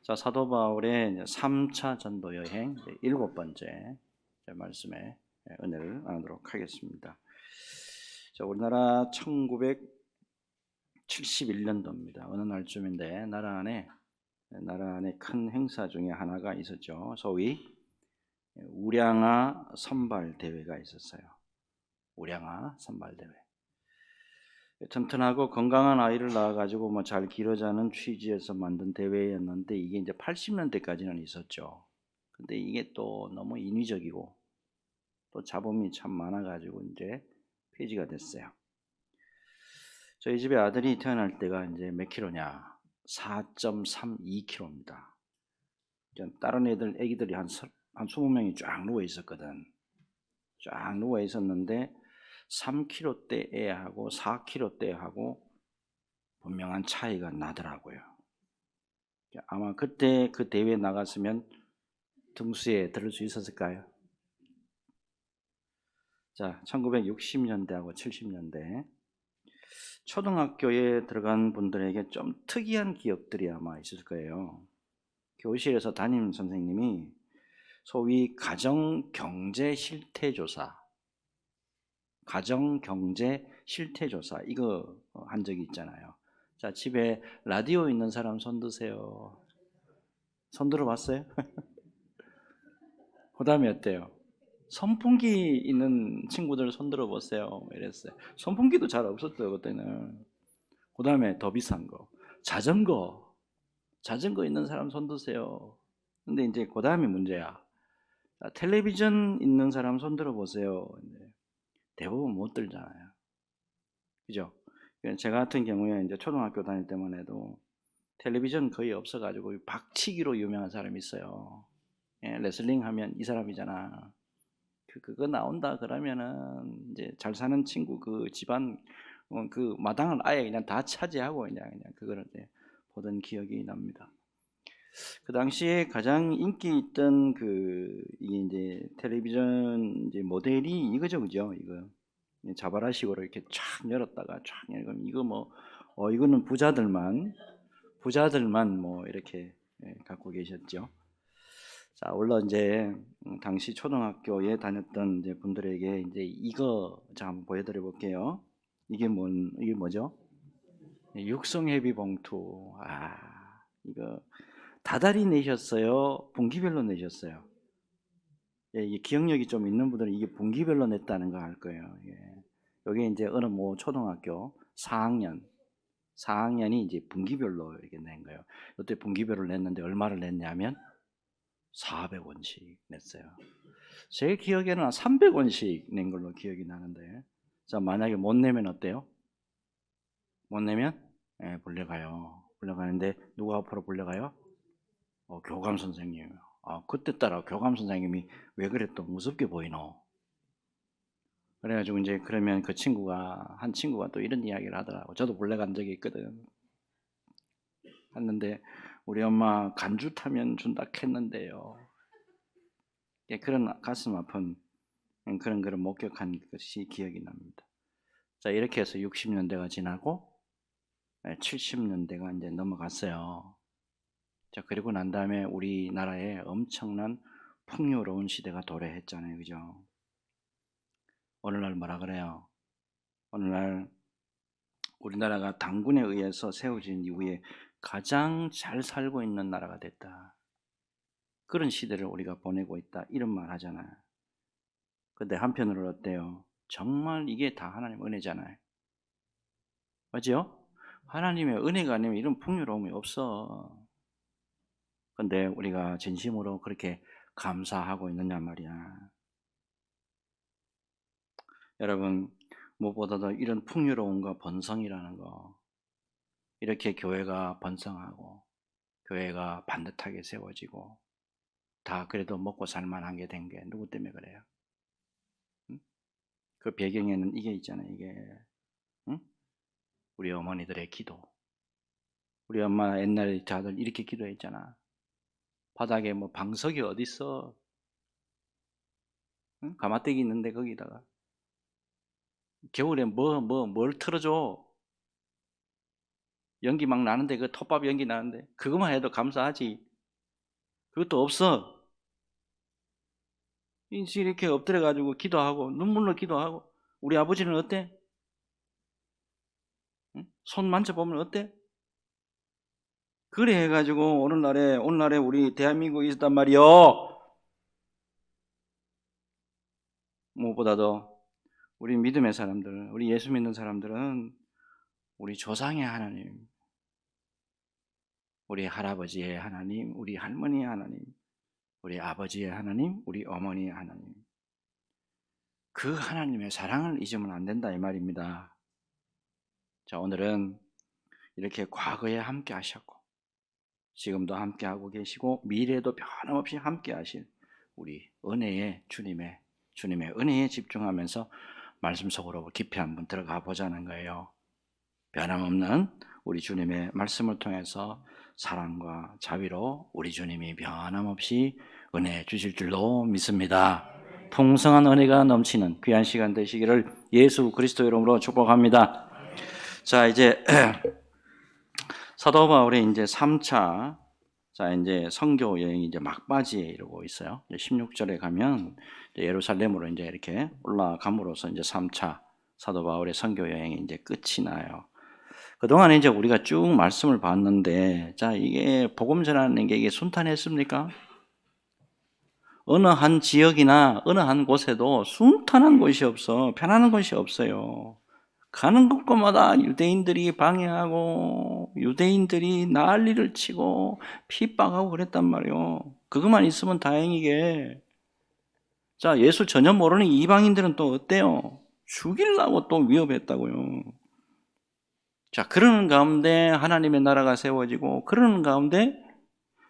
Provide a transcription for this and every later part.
자, 사도 바울의 3차 전도 여행 7번째 말씀에 은혜를 나누도록 하겠습니다. 자, 우리나라 1971년도입니다. 어느 날쯤인데 나라 안에 큰 행사 중에 하나가 있었죠. 소위 우량아 선발 대회가 있었어요. 우량아 선발 대회. 튼튼하고 건강한 아이를 낳아가지고 뭐 잘 기르자는 취지에서 만든 대회였는데 이게 이제 80년대까지는 있었죠. 근데 이게 또 너무 인위적이고 또 잡음이 참 많아가지고 이제 폐지가 됐어요. 저희 집에 아들이 태어날 때가 이제 몇 킬로냐? 4.32kg입니다. 다른 애기들이 한 20명이 쫙 누워 있었거든. 쫙 누워 있었는데 3kg대 애하고 4kg대 하고 분명한 차이가 나더라고요. 아마 그때 그 대회에 나갔으면 등수에 들을 수 있었을까요? 자, 1960년대하고 70년대 초등학교에 들어간 분들에게 좀 특이한 기억들이 아마 있을 거예요. 교실에서 담임 선생님이 소위 가정경제 실태조사 이거 한 적이 있잖아요. 자, 집에 라디오 있는 사람 손 드세요. 손 들어봤어요? 그 다음에 어때요? 선풍기 있는 친구들 손 들어보세요. 이랬어요. 선풍기도 잘 없었어요, 그때는. 그 다음에 더 비싼 거. 자전거. 자전거 있는 사람 손 드세요. 근데 이제 그 다음이 문제야. 자, 텔레비전 있는 사람 손 들어보세요. 대부분 못 들잖아요. 그죠? 제가 같은 경우에 이제 초등학교 다닐 때만 해도 텔레비전 거의 없어가지고 박치기로 유명한 사람이 있어요. 예, 레슬링 하면 이 사람이잖아. 그거 나온다 그러면은 이제 잘 사는 친구 그 집안 그 마당을 아예 그냥 다 차지하고 그냥 그거를 이제 보던 기억이 납니다. 그 당시에 가장 인기 있던 이게 이제 텔레비전 이제 모델이 이거죠, 그죠? 이거 자바라식으로 이렇게 쫙 열었다가 쫙 열면 이거 뭐 이거는 부자들만 뭐 이렇게 갖고 계셨죠. 자, 물론 이제 당시 초등학교에 다녔던 이제 분들에게 이제 이거 자 한번 보여드려 볼게요. 이게 뭐죠? 육성회비 봉투. 이거 다달이 내셨어요? 분기별로 내셨어요? 예, 이게 기억력이 좀 있는 분들은 이게 분기별로 냈다는 거 알 거예요. 예. 여기 이제 어느 뭐 초등학교 4학년이 이제 분기별로 이렇게 낸 거예요. 이때 분기별로 냈는데 얼마를 냈냐면 400원씩 냈어요. 제 기억에는 한 300원씩 낸 걸로 기억이 나는데, 자, 만약에 못 내면 어때요? 못 내면 불려가요. 불려가는데 누가 앞으로 불려가요? 교감 선생님. 그때 따라 교감 선생님이 왜 그래 또 무섭게 보이노? 그래가지고 이제 그러면 한 친구가 또 이런 이야기를 하더라고. 저도 불려간 적이 있거든. 했는데 우리 엄마 간주 타면 준다 했는데요. 그런 가슴 아픈 그런 걸 목격한 것이 기억이 납니다. 자, 이렇게 해서 60년대가 지나고 70년대가 이제 넘어갔어요. 자, 그리고 난 다음에 우리나라에 엄청난 풍요로운 시대가 도래했잖아요. 그죠? 오늘날 뭐라 그래요? 오늘날 우리나라가 당군에 의해서 세워진 이후에 가장 잘 살고 있는 나라가 됐다. 그런 시대를 우리가 보내고 있다. 이런 말 하잖아요. 근데 한편으로 어때요? 정말 이게 다 하나님 은혜잖아요. 맞죠? 하나님의 은혜가 아니면 이런 풍요로움이 없어. 근데 우리가 진심으로 그렇게 감사하고 있느냐 말이야. 여러분, 무엇보다도 이런 풍요로움과 번성이라는 거, 이렇게 교회가 번성하고 교회가 반듯하게 세워지고 다 그래도 먹고 살만한 게 된 게 누구 때문에 그래요? 응? 그 배경에는 이게 있잖아요. 이게 응? 우리 어머니들의 기도. 우리 엄마 옛날에 다들 이렇게 기도했잖아. 바닥에 뭐 방석이 어디 있어? 응? 가마떼기 있는데 거기다가 겨울에 뭘 틀어줘? 연기 막 나는데 그 톱밥 연기 나는데 그것만 해도 감사하지. 그것도 없어. 이렇게 엎드려가지고 기도하고 눈물로 기도하고. 우리 아버지는 어때? 응? 손 만져보면 어때? 그래 해가지고 오늘날에 우리 대한민국에 있었단 말이요. 무엇보다도 우리 믿음의 사람들, 우리 예수 믿는 사람들은 우리 조상의 하나님, 우리 할아버지의 하나님, 우리 할머니의 하나님, 우리 아버지의 하나님, 우리 어머니의 하나님, 그 하나님의 사랑을 잊으면 안 된다 이 말입니다. 자, 오늘은 이렇게 과거에 함께 하셨고 지금도 함께 하고 계시고 미래에도 변함없이 함께 하실 우리 은혜의 주님의 은혜에 집중하면서 말씀 속으로 깊이 한번 들어가 보자는 거예요. 변함없는 우리 주님의 말씀을 통해서 사랑과 자비로 우리 주님이 변함없이 은혜 주실 줄로 믿습니다. 풍성한 은혜가 넘치는 귀한 시간 되시기를 예수 그리스도 이름으로 축복합니다. 자, 이제 사도 바울의 이제 3차 이제 선교 여행이 이제 막바지에 이르고 있어요. 16절에 가면 예루살렘으로 이제 이렇게 올라감으로써 이제 3차 사도 바울의 선교 여행이 이제 끝이 나요. 그동안에 이제 우리가 쭉 말씀을 봤는데, 자, 이게 복음 전하는 게 이게 순탄했습니까? 어느 한 지역이나 어느 한 곳에도 순탄한 곳이 없어. 편안한 곳이 없어요. 가는 곳마다 유대인들이 방해하고 유대인들이 난리를 치고 핍박하고 그랬단 말이에요. 그것만 있으면 다행이게. 자, 예수 전혀 모르는 이방인들은 또 어때요? 죽이려고 또 위협했다고요. 자, 그러는 가운데 하나님의 나라가 세워지고 그러는 가운데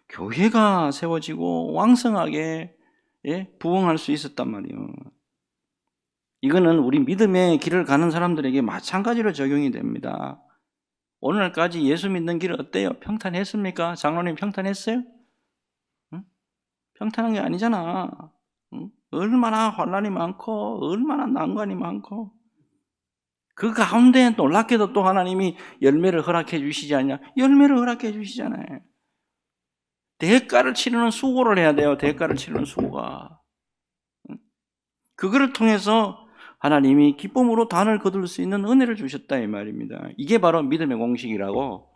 교회가 세워지고 왕성하게 부흥할 수 있었단 말이에요. 이거는 우리 믿음의 길을 가는 사람들에게 마찬가지로 적용이 됩니다. 오늘까지 예수 믿는 길 어때요? 평탄했습니까? 장로님 평탄했어요? 응? 평탄한 게 아니잖아. 응? 얼마나 환난이 많고 얼마나 난관이 많고 그 가운데 놀랍게도 또 하나님이 열매를 허락해 주시지 않냐? 열매를 허락해 주시잖아요. 대가를 치르는 수고를 해야 돼요. 대가를 치르는 수고가. 그거를 통해서 하나님이 기쁨으로 단을 거둘 수 있는 은혜를 주셨다 이 말입니다. 이게 바로 믿음의 공식이라고.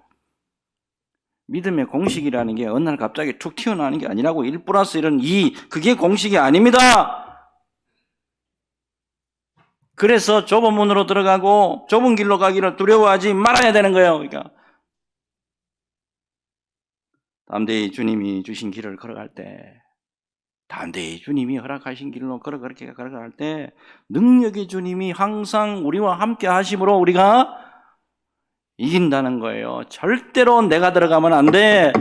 믿음의 공식이라는 게 어느 날 갑자기 툭 튀어나오는 게 아니라고. 1+1은 2. 그게 공식이 아닙니다. 그래서 좁은 문으로 들어가고 좁은 길로 가기를 두려워하지 말아야 되는 거예요. 그러니까 담대히 주님이 주신 길을 걸어갈 때, 담대히 주님이 허락하신 길로 그렇게 걸어갈 때 능력의 주님이 항상 우리와 함께 하심으로 우리가 이긴다는 거예요. 절대로 내가 들어가면 안 돼.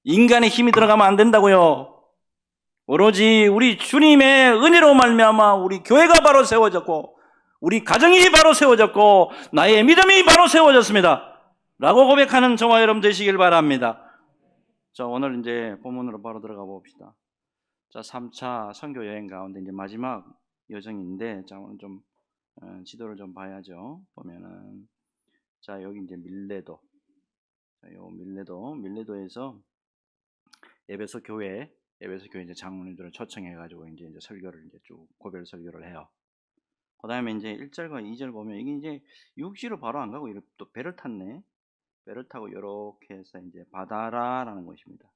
인간의 힘이 들어가면 안 된다고요. 오로지 우리 주님의 은혜로 말미암아 우리 교회가 바로 세워졌고 우리 가정이 바로 세워졌고 나의 믿음이 바로 세워졌습니다 라고 고백하는 저와 여러분 되시길 바랍니다. 자, 오늘 이제 본문으로 바로 들어가 봅시다. 자, 3차 선교 여행 가운데 이제 마지막 여정인데, 자, 오늘 좀 지도를 좀 봐야죠. 보면은 자, 여기 이제 밀레도. 자, 요 밀레도에서 에베소 교회 이제 장로님들을 초청해 가지고 이제 설교를 이제 쭉 고별 설교를 해요. 그다음에 이제 1절과 2절 보면 이게 이제 육지로 바로 안 가고 이렇게 또 배를 탔네. 배를 타고 이렇게 해서 이제 바다라라는 곳입니다.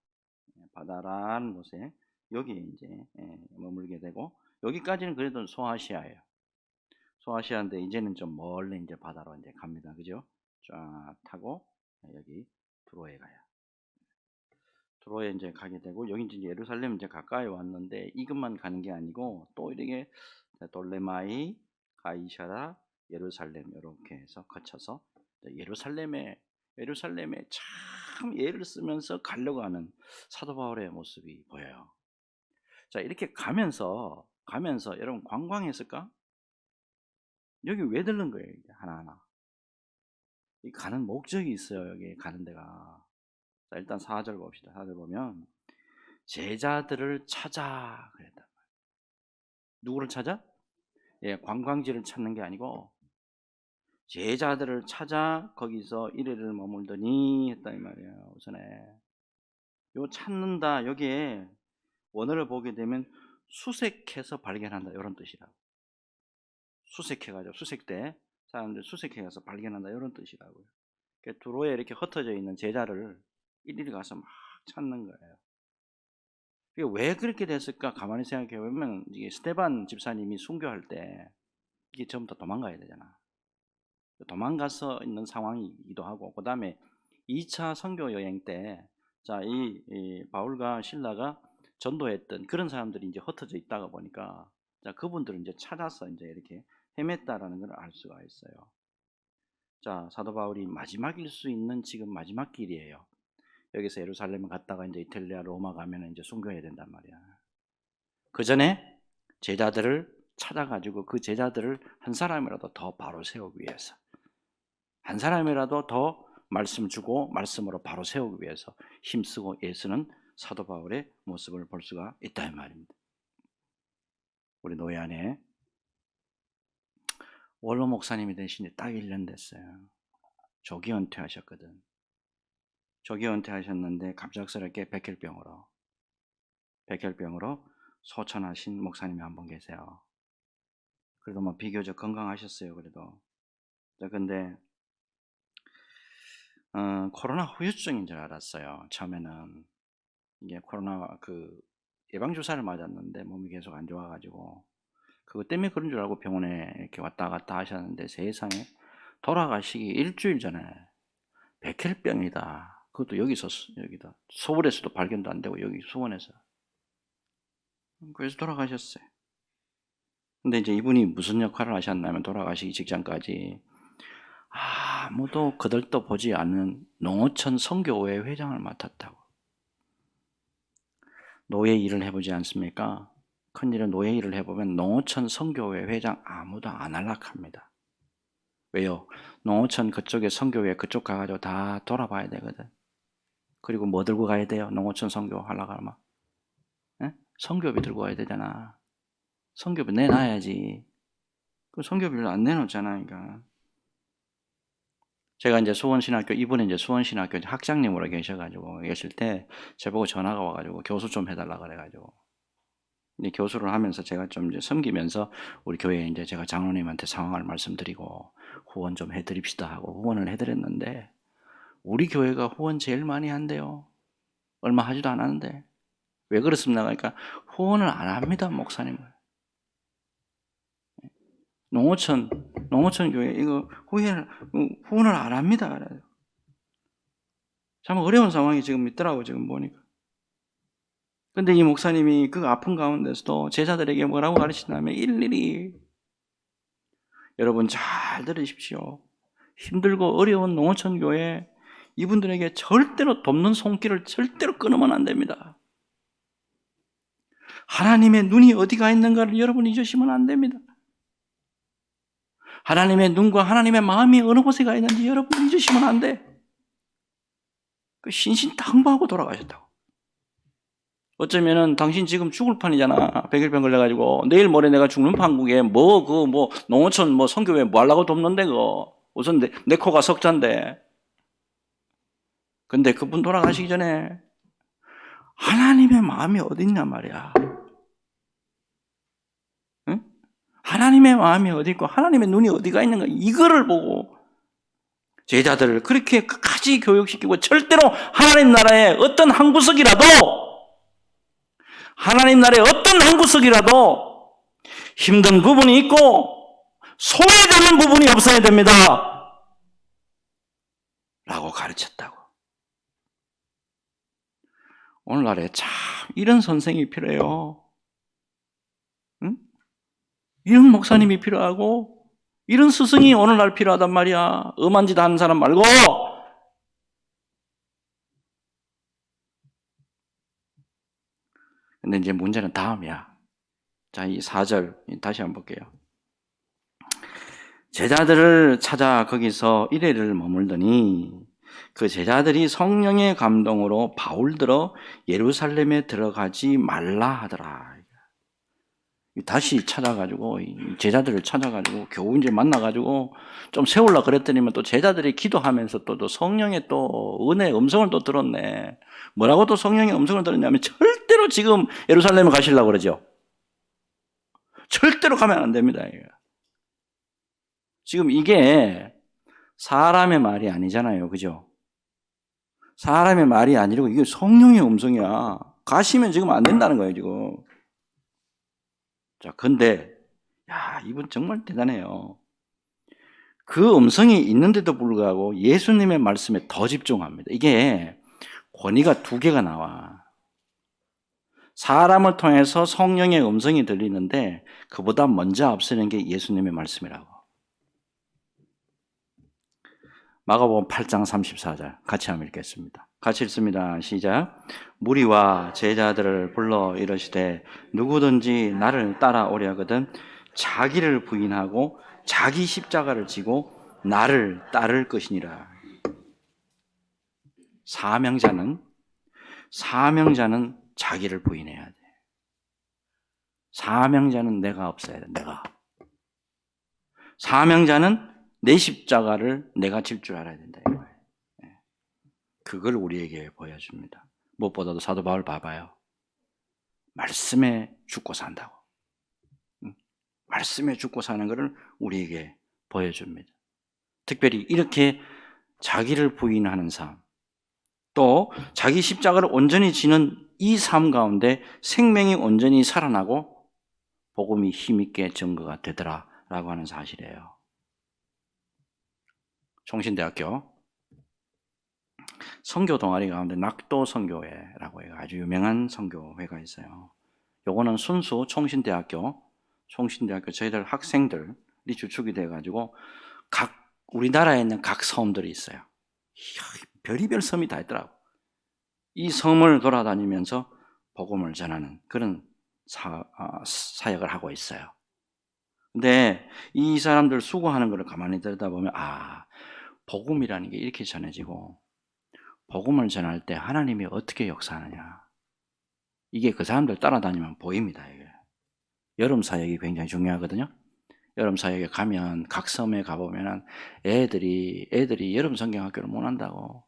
바다라는 곳에 여기 이제 머물게 되고, 여기까지는 그래도 소아시아예요. 소아시아인데 이제는 좀 멀리 이제 바다로 이제 갑니다. 그죠? 쫙 타고 여기 두로에 가요. 두로에 이제 가게 되고, 여기 이제 예루살렘 이제 가까이 왔는데 이것만 가는 게 아니고 또 이렇게 돌레마이, 가이샤라, 예루살렘 이렇게 해서 거쳐서 예루살렘에 참 애를 쓰면서 가려고 하는 사도 바울의 모습이 보여요. 자, 이렇게 가면서 여러분 관광했을까? 여기 왜 들른 거예요? 이게 하나하나. 이 가는 목적이 있어요. 여기 가는 데가. 자, 일단 4절 봅시다. 4절 보면 제자들을 찾아 그랬단 말이에요. 누구를 찾아? 관광지를 찾는 게 아니고 제자들을 찾아 거기서 1일을 머물더니 했다 이 말이에요. 우선에 요 찾는다, 여기에 원어를 보게 되면 수색해서 발견한다, 이런 뜻이라고. 수색해가지고, 수색대 사람들 수색해가서 발견한다, 이런 뜻이라고요. 그러니까 도로에 이렇게 흩어져 있는 제자를 일일이 가서 막 찾는 거예요. 왜 그렇게 됐을까? 가만히 생각해 보면 이게 스테반 집사님이 순교할 때 이게 전부 다 도망가야 되잖아. 도망가서 있는 상황이기도 하고, 그 다음에 2차 선교 여행 때, 자, 이 바울과 실라가 전도했던 그런 사람들이 이제 흩어져 있다가 보니까, 자, 그분들을 이제 찾아서 이제 이렇게 헤맸다라는 걸 알 수가 있어요. 자, 사도 바울이 마지막일 수 있는 지금 마지막 길이에요. 여기서 예루살렘 갔다가 이제 이탈리아 로마 가면 이제 순교해야 된단 말이야. 그 전에 제자들을 찾아가지고 그 제자들을 한 사람이라도 더 바로 세우기 위해서, 한 사람이라도 더 말씀 주고 말씀으로 바로 세우기 위해서 힘쓰고 애쓰는 사도 바울의 모습을 볼 수가 있다 이 말입니다. 우리 노예 안에 원로 목사님이 되신 지 딱 1년 됐어요. 조기 은퇴하셨거든. 조기 은퇴하셨는데 갑작스럽게 백혈병으로 소천하신 목사님이 한 분 계세요. 그래도 뭐 비교적 건강하셨어요. 그래도. 자, 근데 코로나 후유증인 줄 알았어요. 처음에는. 이게 코로나 예방 주사를 맞았는데 몸이 계속 안 좋아가지고 그것 때문에 그런 줄 알고 병원에 이렇게 왔다 갔다 하셨는데, 세상에 돌아가시기 일주일 전에 백혈병이다. 그것도 여기다 서울에서도 발견도 안 되고 여기 수원에서. 그래서 돌아가셨어요. 근데 이제 이분이 무슨 역할을 하셨냐면, 돌아가시기 직전까지 아무도 그들도 보지 않는 농어촌 선교회 회장을 맡았다고. 노예 일을 해보지 않습니까? 큰일은 노예 일을 해보면 농어촌 선교회 회장 아무도 안 할락합니다. 왜요? 농어촌 그쪽에 선교회 그쪽 가가지고 다 돌아봐야 되거든. 그리고 뭐 들고 가야 돼요? 농어촌 선교 하려고 하면 선교비 들고 가야 되잖아. 선교비 내놔야지. 그 선교비를 안 내놓잖아. 그러니까 제가 이제 수원신학교, 이분은 이제 수원신학교 학장님으로 계실 때 저보고 전화가 와가지고 교수 좀 해달라 그래가지고, 이제 교수를 하면서 제가 좀 이제 섬기면서 우리 교회에 이제 제가 장로님한테 상황을 말씀드리고 후원 좀 해드립시다 하고 후원을 해드렸는데, 우리 교회가 후원 제일 많이 한대요. 얼마 하지도 않았는데. 왜 그렇습니까? 그러니까 후원을 안 합니다, 목사님을. 농어촌 교회 이거 후원을 안 합니다. 참 어려운 상황이 지금 있더라고, 지금 보니까. 근데 이 목사님이 그 아픈 가운데서도 제자들에게 뭐라고 가르치냐면, 일일이, 여러분 잘 들으십시오. 힘들고 어려운 농어촌 교회, 이분들에게 절대로 돕는 손길을 절대로 끊으면 안 됩니다. 하나님의 눈이 어디가 있는가를 여러분이 잊으시면 안 됩니다. 하나님의 눈과 하나님의 마음이 어느 곳에 가 있는지 여러분 잊으시면 안 돼. 그 신신당부하고 돌아가셨다고. 어쩌면은 당신 지금 죽을 판이잖아. 백일병 걸려가지고 내일 모레 내가 죽는 판국에 농어촌 선교회 뭐 하려고 돕는데 그거. 우선 내 코가 석잔데. 근데 그분 돌아가시기 전에 하나님의 마음이 어딨냐 말이야. 응? 하나님의 마음이 어디 있고 하나님의 눈이 어디가 있는가, 이거를 보고 제자들을 그렇게 끝까지 교육시키고, 절대로 하나님 나라의 어떤 한 구석이라도 힘든 부분이 있고 소외되는 부분이 없어야 됩니다 라고 가르쳤다고. 오늘날에 참 이런 선생이 필요해요. 응? 이런 목사님이 필요하고 이런 스승이 오늘날 필요하단 말이야. 엄한 짓 하는 사람 말고. 근데 이제 문제는 다음이야. 자, 이 4절 다시 한번 볼게요. 제자들을 찾아 거기서 1회를 머물더니 그 제자들이 성령의 감동으로 바울들어 예루살렘에 들어가지 말라 하더라. 다시 찾아가지고 제자들을 찾아가지고 겨우 이제 만나가지고 좀 세우려고 그랬더니만 또 제자들이 기도하면서 또 성령의 또 은혜의 음성을 또 들었네. 뭐라고 또 성령의 음성을 들었냐면 절대로 지금 예루살렘에 가시려고 그러죠. 절대로 가면 안 됩니다. 지금 이게 사람의 말이 아니잖아요. 그죠? 사람의 말이 아니고 이게 성령의 음성이야. 가시면 지금 안 된다는 거예요, 지금. 자, 근데 야, 이분 정말 대단해요. 그 음성이 있는데도 불구하고 예수님의 말씀에 더 집중합니다. 이게 권위가 두 개가 나와. 사람을 통해서 성령의 음성이 들리는데 그보다 먼저 앞서는 게 예수님의 말씀이라고. 마가복음 8장 34절 같이 한번 읽겠습니다. 같이 읽습니다. 시작. 무리와 제자들을 불러 이르시되 누구든지 나를 따라오려거든 자기를 부인하고 자기 십자가를 지고 나를 따를 것이니라. 사명자는 자기를 부인해야 돼. 사명자는 내가 없어야 돼. 내가. 사명자는 내 십자가를 내가 질 줄 알아야 된다. 이거예요. 그걸 우리에게 보여줍니다. 무엇보다도 사도 바울 봐봐요. 말씀에 죽고 산다고. 말씀에 죽고 사는 것을 우리에게 보여줍니다. 특별히 이렇게 자기를 부인하는 삶, 또 자기 십자가를 온전히 지는 이 삶 가운데 생명이 온전히 살아나고 복음이 힘있게 증거가 되더라라고 하는 사실이에요. 총신대학교 선교 동아리 가운데 낙도 선교회라고 해서 아주 유명한 선교회가 있어요. 요거는 순수 총신대학교 저희들 학생들이 주축이 돼가지고 각 우리나라에 있는 각 섬들이 있어요. 별의별 섬이 다 있더라고. 이 섬을 돌아다니면서 복음을 전하는 그런 사역을 하고 있어요. 근데 이 사람들 수고하는 것을 가만히 들여다보면 복음이라는 게 이렇게 전해지고 복음을 전할 때 하나님이 어떻게 역사하느냐 이게 그 사람들 따라다니면 보입니다. 이게. 여름 사역이 굉장히 중요하거든요. 여름 사역에 가면 각 섬에 가보면 애들이 여름 성경학교를 못 한다고.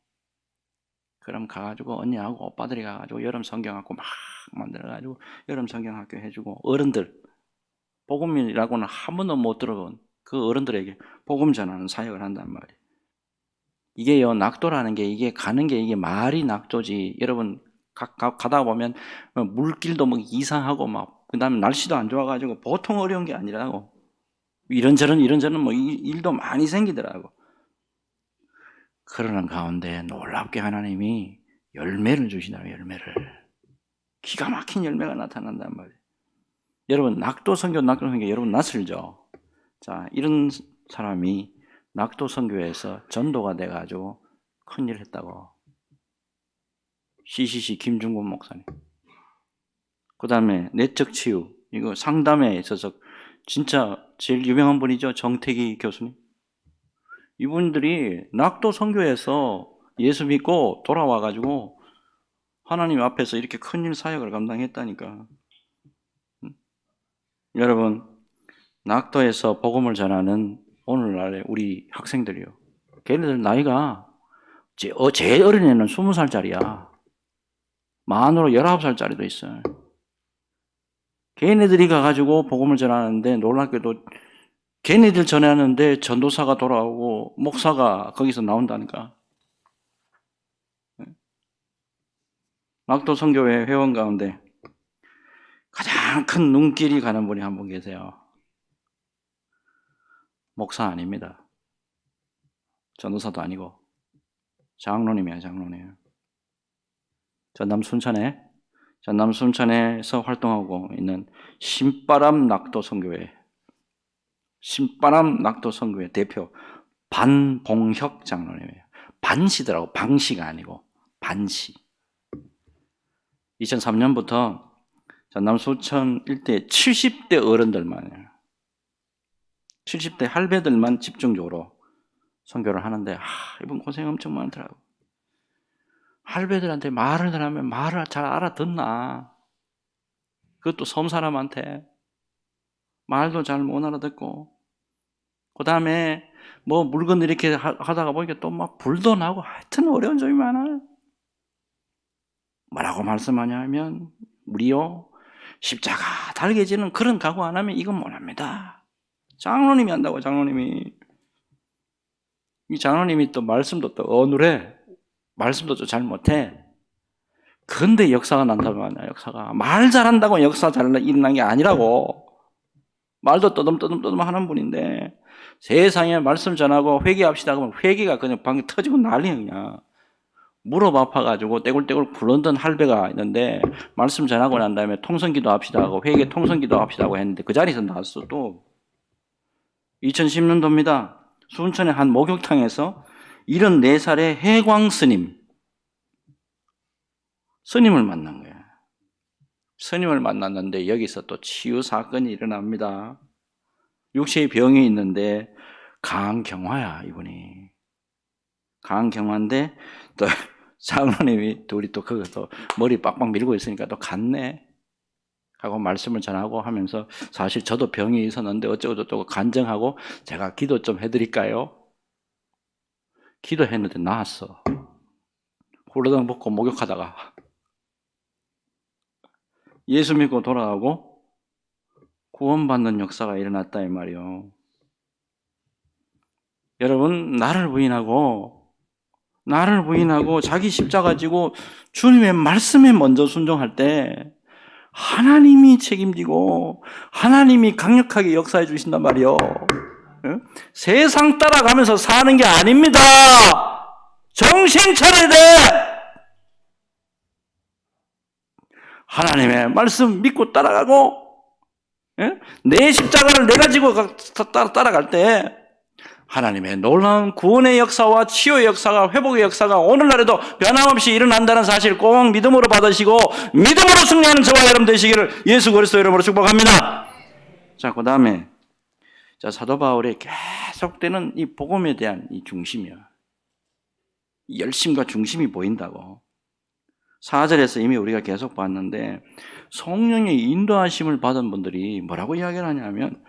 그럼 가가지고 언니하고 오빠들이 가가지고 여름 성경학교 막 만들어가지고 여름 성경학교 해주고 어른들 복음이라고는 한 번도 못 들어본 그 어른들에게 복음 전하는 사역을 한단 말이에요. 이게요 낙도라는 게 이게 가는 게 이게 말이 낙도지. 여러분 가다 보면 물길도 막 이상하고 막 그다음에 날씨도 안 좋아가지고 보통 어려운 게 아니라고. 이런저런 뭐 일도 많이 생기더라고. 그러는 가운데 놀랍게 하나님이 열매를 주시나요? 열매를. 기가 막힌 열매가 나타난단 말이에요. 여러분 낙도 선교 여러분 낯설죠? 자, 이런 사람이 낙도 선교에서 전도가 돼가지고 큰일 했다고. CCC 김중곤 목사님. 그 다음에 내적 치유. 이거 상담에 있어서 진짜 제일 유명한 분이죠. 정태기 교수님. 이분들이 낙도 선교에서 예수 믿고 돌아와가지고 하나님 앞에서 이렇게 큰일 사역을 감당했다니까. 여러분, 낙도에서 복음을 전하는 오늘날의 우리 학생들이요. 걔네들 나이가 제일 어린 애는 20살짜리야. 만으로 19살짜리도 있어요. 걔네들이 가가지고 복음을 전하는데 놀랍게도 걔네들 전하는데 전도사가 돌아오고 목사가 거기서 나온다니까. 낙도 선교회 회원 가운데 가장 큰 눈길이 가는 분이 한 분 계세요. 목사 아닙니다. 전도사도 아니고 장로님이에요. 장로님. 전남 순천에서 활동하고 있는 신바람 낙도 선교회 대표 반봉혁 장로님이에요. 반시더라고. 방시가 아니고 반시. 2003년부터 전남 순천 일대 70대 어른들만 70대 할배들만 집중적으로 선교를 하는데 이분 고생 엄청 많더라고. 할배들한테 말을 하면 말을 잘 알아듣나? 그것도 섬 사람한테. 말도 잘 못 알아듣고, 그 다음에 뭐 물건 이렇게 하다가 보니까 또 막 불도 나고 하여튼 어려운 점이 많아요. 뭐라고 말씀하냐면, 우리요, 십자가 달게 지는 그런 각오 안 하면 이건 못합니다. 장로님이 한다고, 장로님이. 이 장로님이 또 말씀도 또 어눌해. 말씀도 또 잘 못해. 근데 역사가 난다고 하냐, 역사가. 말 잘한다고 역사 잘 일어난 게 아니라고. 말도 떠듬떠듬 하는 분인데, 세상에 말씀 전하고 회개합시다 그러면 회개가 그냥 방에 터지고 난리야, 그냥. 무릎 아파가지고 떼굴떼굴 굴렀던 할배가 있는데, 말씀 전하고 난 다음에 통성기도 합시다 하고, 회개 통성기도 합시다 하고 했는데, 그 자리에서 나왔어, 또. 2010년도입니다. 순천의 한 목욕탕에서 74살의 해광 스님을 만난 거야. 스님을 만났는데 여기서 또 치유 사건이 일어납니다. 육체의 병이 있는데 강경화야, 이분이. 강경화인데 또 장로님이 둘이 또 거기서 머리 빡빡 밀고 있으니까 또 갔네 하고 말씀을 전하고 하면서, 사실 저도 병이 있었는데 어쩌고저쩌고 간증하고, 제가 기도 좀 해드릴까요? 기도했는데 나았어. 홀로당 벗고 목욕하다가 예수 믿고 돌아가고 구원받는 역사가 일어났다, 이 말이요. 여러분, 나를 부인하고 자기 십자가 지고 주님의 말씀에 먼저 순종할 때 하나님이 책임지고 하나님이 강력하게 역사해 주신단 말이요. 세상 따라가면서 사는 게 아닙니다. 정신 차려야 돼. 하나님의 말씀 믿고 따라가고, 내 십자가를 내가 지고 따라갈 때 하나님의 놀라운 구원의 역사와 치유의 역사가, 회복의 역사가 오늘날에도 변함없이 일어난다는 사실 꼭 믿음으로 받으시고 믿음으로 승리하는 저와 여러분 되시기를 예수 그리스도 이름으로 축복합니다. 자, 그 다음에 사도 바울의 계속되는 이 복음에 대한 이 중심이야. 이 열심과 중심이 보인다고. 4절에서 이미 우리가 계속 봤는데, 성령의 인도하심을 받은 분들이 뭐라고 이야기를 하냐면,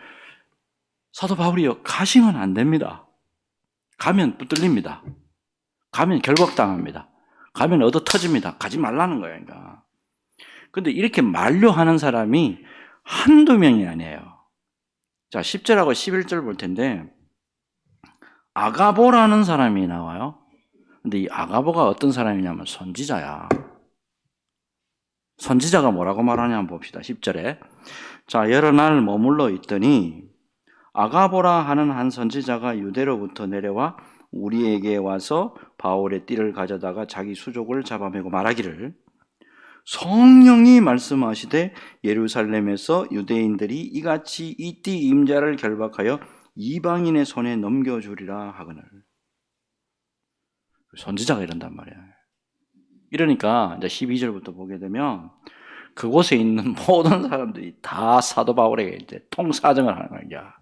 사도 바울이요, 가시면 안 됩니다. 가면 붙들립니다. 가면 결박당합니다. 가면 얻어 터집니다. 가지 말라는 거예요. 그러니까. 근데 이렇게 만류하는 사람이 한두 명이 아니에요. 자, 10절하고 11절 볼 텐데, 아가보라는 사람이 나와요. 근데 이 아가보가 어떤 사람이냐면 선지자야. 선지자가 뭐라고 말하냐 한번 봅시다. 10절에. 자, 여러 날 머물러 있더니 아가보라 하는 한 선지자가 유대로부터 내려와 우리에게 와서 바울의 띠를 가져다가 자기 수족을 잡아매고 말하기를, 성령이 말씀하시되 예루살렘에서 유대인들이 이같이 이 띠 임자를 결박하여 이방인의 손에 넘겨주리라 하거늘. 선지자가 이런단 말이야. 이러니까 이제 12절부터 보게 되면 그곳에 있는 모든 사람들이 다 사도 바울에게 이제 통사정을 하는 거야.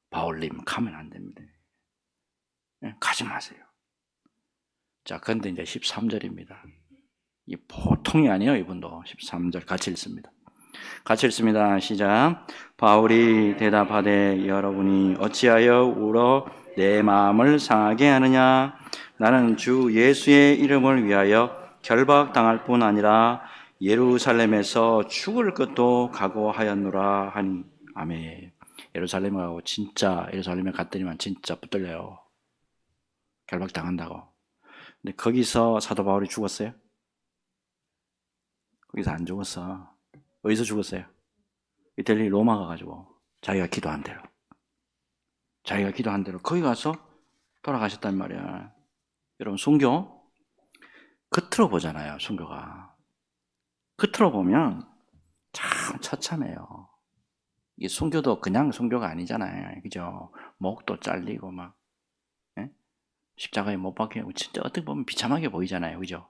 바울님 가면 안 됩니다. 가지 마세요. 자, 그런데 이제 13절입니다. 이 보통이 아니에요. 이분도 13절 같이 읽습니다. 같이 읽습니다. 시작. 바울이 대답하되 여러분이 어찌하여 울어 내 마음을 상하게 하느냐. 나는 주 예수의 이름을 위하여 결박당할 뿐 아니라 예루살렘에서 죽을 것도 각오하였노라 하니. 아멘. 예루살렘에 가고 진짜 예루살렘에 갔더니만 진짜 붙들려요. 결박당한다고. 근데 거기서 사도 바울이 죽었어요? 거기서 안 죽었어. 어디서 죽었어요? 이탈리 로마 가가지고 자기가 기도한 대로 거기 가서 돌아가셨단 말이야. 여러분, 순교 겉으로 보잖아요. 순교가 겉으로 보면 참 처참해요. 이게 순교도 그냥 순교가 아니잖아요. 그죠? 목도 잘리고 막 십자가에 못 박히고 진짜 어떻게 보면 비참하게 보이잖아요. 그죠?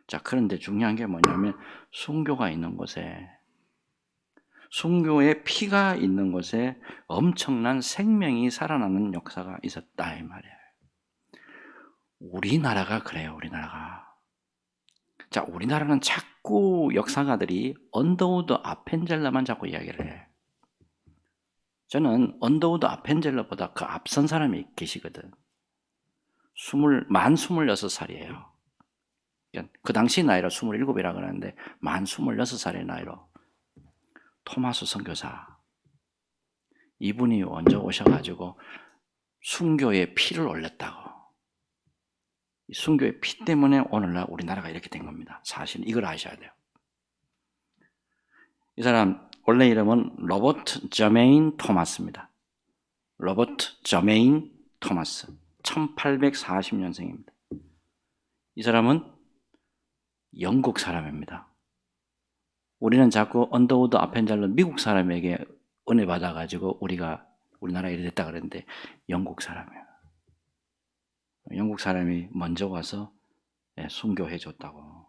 자, 그런데 중요한 게 뭐냐면 순교가 있는 곳에, 순교의 피가 있는 곳에 엄청난 생명이 살아나는 역사가 있었다 이 말이에요. 우리나라가 그래요. 우리나라가. 자, 우리나라는 자꾸 역사가들이 언더우드 아펜젤라만 자꾸 이야기를 해. 저는 언더우드 아펜젤러보다 그 앞선 사람이 계시거든. 만 26살이에요. 그 당시 나이로 27이라 그러는데 만 26살의 나이로 토마스 선교사, 이분이 먼저 오셔가지고 순교의 피를 올렸다고. 순교의 피 때문에 오늘날 우리나라가 이렇게 된 겁니다. 사실 이걸 아셔야 돼요. 이 사람 원래 이름은 로버트 저메인 토마스입니다. 로버트 저메인 토마스, 1840년생입니다. 이 사람은 영국 사람입니다. 우리는 자꾸 언더우드 아펜젤러 미국 사람에게 은혜 받아가지고 우리나라에 이래 됐다 그랬는데 영국 사람이에요. 영국 사람이 먼저 와서 순교해 줬다고.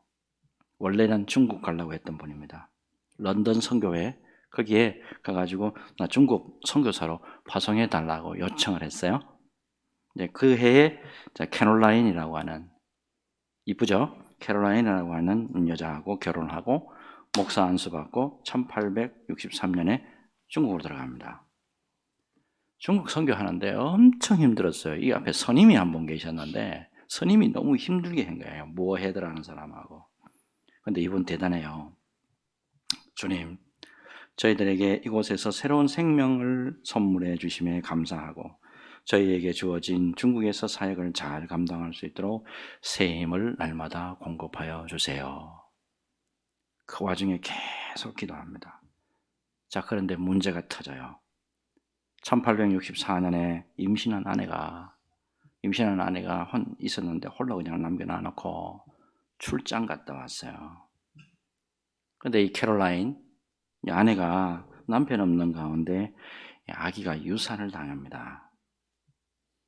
원래는 중국 가려고 했던 분입니다. 런던 선교회 거기에 가가지고 나 중국 선교사로 파송해 달라고 요청을 했어요. 그 해에 캐롤라인이라고 하는, 이쁘죠? 캐롤라인이라고 하는 여자하고 결혼하고 목사 안수받고 1863년에 중국으로 들어갑니다. 중국 선교하는데 엄청 힘들었어요. 이 앞에 선임이 한 분 계셨는데 선임이 너무 힘들게 한 거예요. 뭐 해더라는 사람하고. 근데 이분 대단해요. 주님, 저희들에게 이곳에서 새로운 생명을 선물해 주심에 감사하고 저희에게 주어진 중국에서 사역을 잘 감당할 수 있도록 새 힘을 날마다 공급하여 주세요. 그 와중에 계속 기도합니다. 자, 그런데 문제가 터져요. 1864년에 임신한 아내가 있었는데 홀로 그냥 남겨놔놓고 출장 갔다 왔어요. 근데 이 캐롤라인, 이 아내가 남편 없는 가운데 아기가 유산을 당합니다.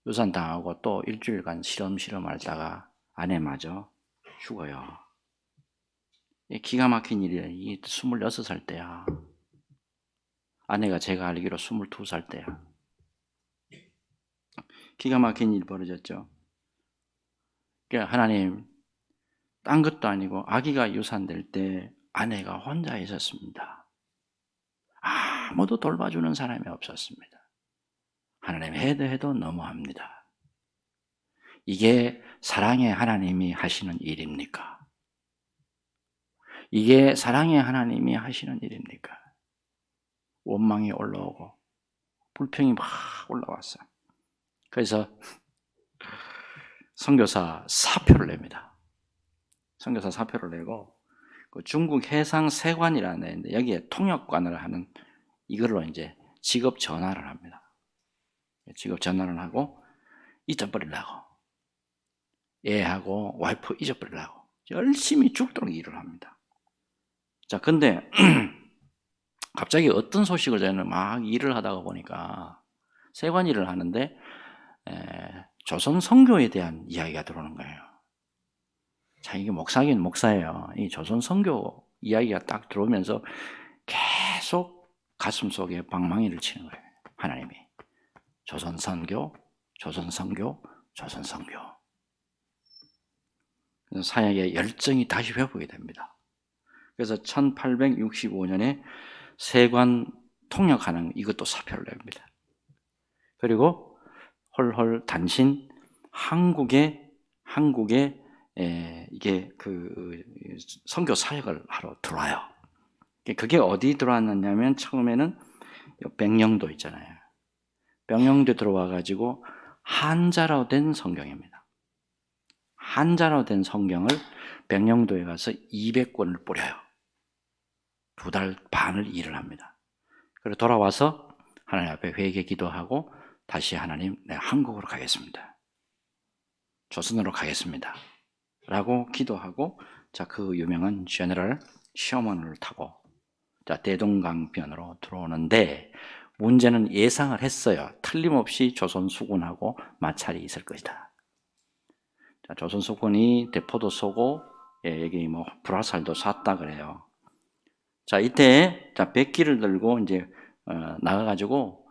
유산 당하고 또 일주일간 실험 앓다가 아내마저 죽어요. 기가 막힌 일이에요. 이 26살 때야. 아내가 제가 알기로 22살 때야. 기가 막힌 일이 벌어졌죠. 그러니까 하나님, 딴 것도 아니고 아기가 유산될 때 아내가 혼자 있었습니다. 아무도 돌봐주는 사람이 없었습니다. 하나님, 해도 너무합니다. 이게 사랑의 하나님이 하시는 일입니까? 이게 사랑의 하나님이 하시는 일입니까? 원망이 올라오고 불평이 막 올라왔어요. 그래서 선교사 사표를 냅니다. 선교사 사표를 내고 그 중국 해상세관이라는 데인데 여기에 통역관을 하는 이걸로 이제 직업 전환을 합니다. 직업 전환을 하고 잊어버리려고, 애하고 와이프 잊어버리려고 열심히 죽도록 일을 합니다. 자, 근데 갑자기 어떤 소식을 저는 막 일을 하다가 보니까 세관 일을 하는데 조선 선교에 대한 이야기가 들어오는 거예요. 자, 이게 목사긴 목사예요. 이 조선 선교 이야기가 딱 들어오면서 계속 가슴 속에 방망이를 치는 거예요. 하나님이 조선 선교, 조선 선교, 조선 선교. 그래서 사역의 열정이 다시 회복이 됩니다. 그래서 1865년에 세관 통역하는 이것도 사표를 냅니다. 그리고 헐헐 단신 한국에 이게 그 선교 사역을 하러 들어와요. 그게 어디 들어왔느냐면 처음에는 백령도 있잖아요. 백령도 들어와 가지고 한자로 된 성경입니다. 한자로 된 성경을 백령도에 가서 200권을 뿌려요. 2달 반을 일을 합니다. 그리고 돌아와서 하나님 앞에 회개 기도하고 다시 하나님, 내가 한국으로 가겠습니다. 조선으로 가겠습니다. 라고 기도하고, 자, 그 유명한 제너럴 셔먼을 타고 자, 대동강변으로 들어오는데 문제는 예상을 했어요. 틀림없이 조선 수군하고 마찰이 있을 것이다. 자, 조선 수군이 대포도 쏘고 여기 뭐 불화살도 쐈다 그래요. 자, 이때 자, 백기를 들고 이제 나가가지고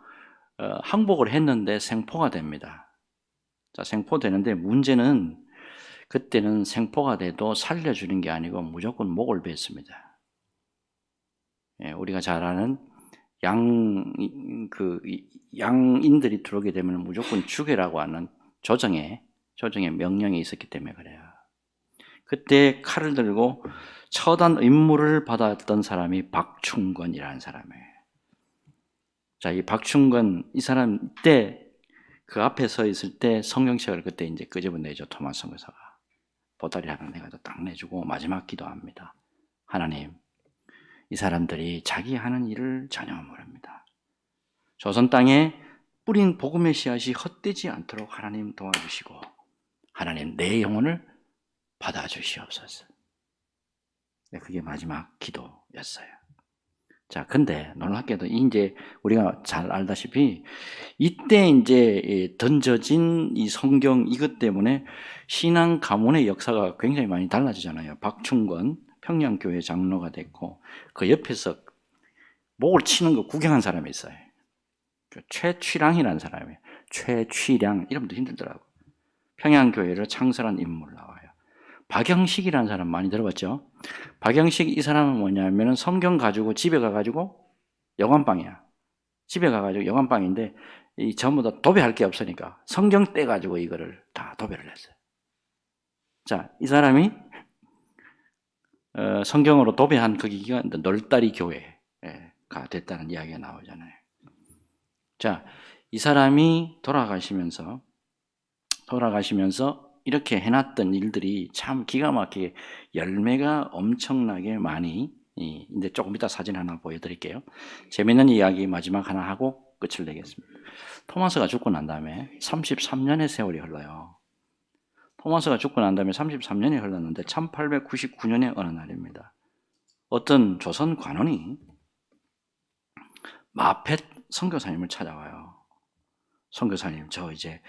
항복을 했는데 생포가 됩니다. 자, 생포되는데 문제는 그때는 생포가 돼도 살려주는 게 아니고 무조건 목을 뱄습니다. 우리가 잘 아는 양인들이 들어오게 되면 무조건 죽여라고 하는 조정의 명령이 있었기 때문에 그래요. 그때 칼을 들고 처단 임무를 받았던 사람이 박충권이라는 사람이에요. 자, 이 박충권, 이 사람 때 그 앞에 서 있을 때 성경책을 그때 이제 끄집어내죠. 토마스 선교사가. 보따리 하나 내가지고 딱 내주고 마지막 기도합니다. 하나님, 이 사람들이 자기 하는 일을 전혀 모릅니다. 조선 땅에 뿌린 복음의 씨앗이 헛되지 않도록 하나님 도와주시고 하나님 내 영혼을 받아주시옵소서. 그게 마지막 기도였어요. 자, 근데 놀랍게도 이제 우리가 잘 알다시피 이때 이제 던져진 이 성경 이것 때문에 신앙 가문의 역사가 굉장히 많이 달라지잖아요. 박충권 평양교회 장로가 됐고 그 옆에서 목을 치는 거 구경한 사람이 있어요. 최취량이라는 사람이에요. 최취량 이름도 힘들더라고. 평양교회를 창설한 인물 나와요. 박영식이라는 사람 많이 들어봤죠? 박영식 이 사람은 뭐냐면 성경 가지고 집에 가가지고 여관방이야. 집에 가가지고 여관방인데 이 전부 다 도배할 게 없으니까 성경 떼가지고 이거를 다 도배를 했어요. 자, 이 사람이 성경으로 도배한 그 기기가 널다리 교회가 됐다는 이야기가 나오잖아요. 자, 이 사람이 돌아가시면서 이렇게 해놨던 일들이 참 기가 막히게 열매가 엄청나게 많이, 이제 조금 이따 사진 하나 보여드릴게요. 재밌는 이야기 마지막 하나 하고 끝을 내겠습니다. 토마스가 죽고 난 다음에 33년의 세월이 흘러요. 토마스가 죽고 난 다음에 33년이 흘렀는데 1899년의 어느 날입니다. 어떤 조선 관원이 마펫 선교사님을 찾아와요. 선교사님, 저 이제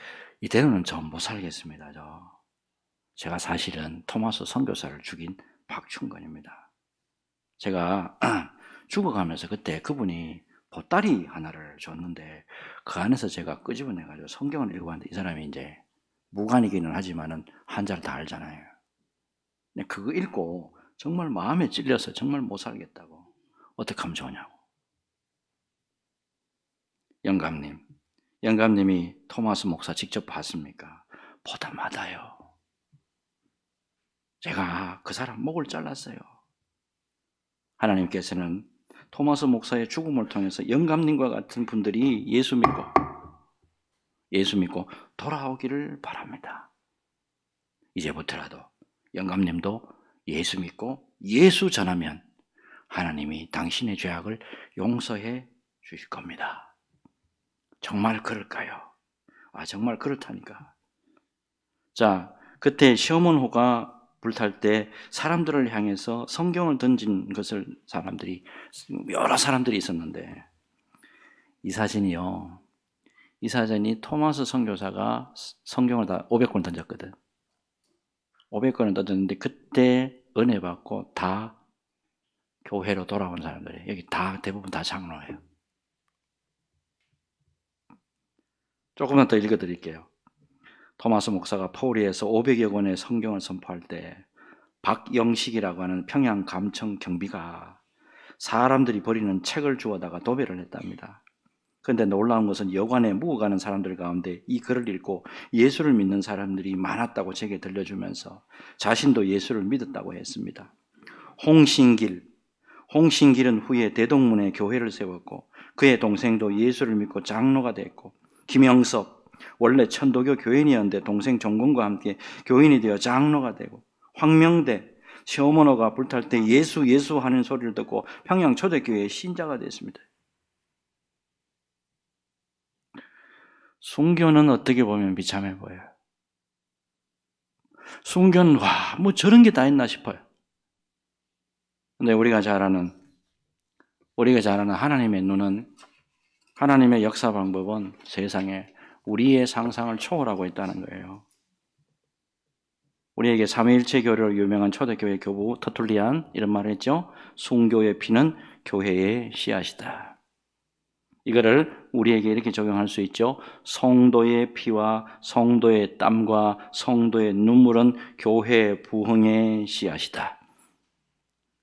이대로는 저 못 살겠습니다. 제가 사실은 토마스 선교사를 죽인 박충건입니다. 제가 죽어가면서 그때 그분이 보따리 하나를 줬는데 그 안에서 제가 끄집어내가지고 성경을 읽어봤는데 이 사람이 이제 무관이기는 하지만은 한자를 다 알잖아요. 근데 그거 읽고 정말 마음에 찔려서 정말 못 살겠다고. 어떻게 하면 좋냐고. 영감님이 토마스 목사 직접 봤습니까? 보다마다요. 제가 그 사람 목을 잘랐어요. 하나님께서는 토마스 목사의 죽음을 통해서 영감님과 같은 분들이 예수 믿고 돌아오기를 바랍니다. 이제부터라도 영감님도 예수 믿고 예수 전하면 하나님이 당신의 죄악을 용서해 주실 겁니다. 정말 그럴까요? 정말 그렇다니까. 자, 그때 시어머니가 불탈 때 사람들을 향해서 성경을 던진 것을 여러 사람들이 있었는데 이 사진이 토마스 선교사가 성경을 다 500권 던졌거든. 500권을 던졌는데 그때 은혜 받고 다 교회로 돌아온 사람들이 여기 다 대부분 다 장로예요. 조금만 더 읽어드릴게요. 토마스 목사가 포리에서 500여 권의 성경을 선포할 때 박영식이라고 하는 평양 감청 경비가 사람들이 버리는 책을 주워다가 도배를 했답니다. 그런데 놀라운 것은 여관에 묵어가는 사람들 가운데 이 글을 읽고 예수를 믿는 사람들이 많았다고 제게 들려주면서 자신도 예수를 믿었다고 했습니다. 홍신길은 후에 대동문에 교회를 세웠고 그의 동생도 예수를 믿고 장로가 됐고 김영석 원래 천도교 교인이었는데 동생 정군과 함께 교인이 되어 장로가 되고 황명대 시어머니가 불탈 때 예수 하는 소리를 듣고 평양 초대교회의 신자가 됐습니다. 순교는 어떻게 보면 비참해 보여요. 순교는 뭐 저런 게 다 있나 싶어요. 근데 우리가 잘 아는 하나님의 눈은, 하나님의 역사 방법은 세상에 우리의 상상을 초월하고 있다는 거예요. 우리에게 삼위일체 교리로 유명한 초대교회 교부 터툴리안 이런 말을 했죠. 순교의 피는 교회의 씨앗이다. 이거를 우리에게 이렇게 적용할 수 있죠. 성도의 피와 성도의 땀과 성도의 눈물은 교회 부흥의 씨앗이다.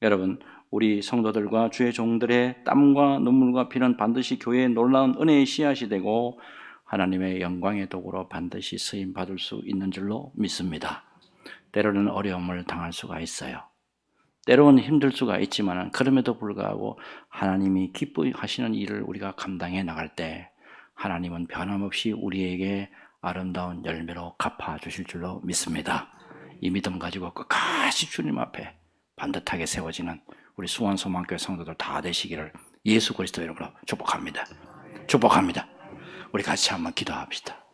여러분, 우리 성도들과 주의 종들의 땀과 눈물과 피는 반드시 교회의 놀라운 은혜의 씨앗이 되고 하나님의 영광의 도구로 반드시 쓰임 받을 수 있는 줄로 믿습니다. 때로는 어려움을 당할 수가 있어요. 때로는 힘들 수가 있지만 그럼에도 불구하고 하나님이 기뻐하시는 일을 우리가 감당해 나갈 때 하나님은 변함없이 우리에게 아름다운 열매로 갚아주실 줄로 믿습니다. 이 믿음 가지고 끝까지 주님 앞에 반듯하게 세워지는 우리 수원소망교회 성도들 다 되시기를 예수 그리스도 이름으로 축복합니다. 축복합니다. 우리 같이 한번 기도합시다.